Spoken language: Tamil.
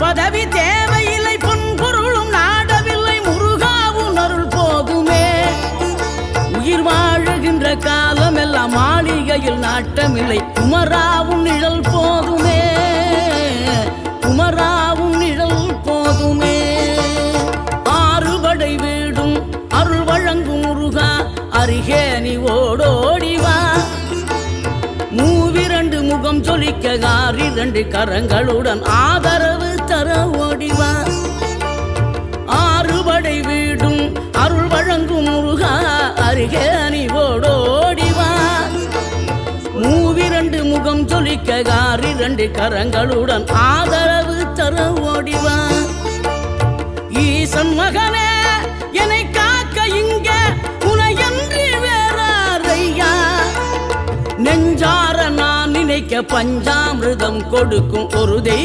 பதவி தேவையில்லை, பொன் பொருளும் நாடவில்லை, முருகாவும் அருள் போதுமே. உயிர் வாழுகின்ற காலம் எல்லாம் மாளிகையில் நாட்டமில்லை, குமராவும் நிழல் போதுமே, குமராவும் நிழல் போதுமே. ஆறுபடை வீடும் அருள் வழங்கும் முருகா, அருகே நீ ஓடோடிவா. மூவிரண்டு முகம் சொலிக்க ஆறிரண்டு கரங்களுடன் ஆதரவு தர ஓடிவா. ஆறுபடை வீடும் அருள் வழங்கும் முருகா, அருகே நீ ஓடோடிவா. மூவிரண்டு முகம் சொலிக்க ஆறிரண்டு கரங்களுடன் ஆதரவு தர ஓடிவா. ஈசன் மகனே என்னை காக்க இங்க உனையன்றி வேறாரையா. நெஞ்சார நான் நினைக்க பஞ்சாமிர்தம் கொடுக்கும் ஒரு தெய்வம்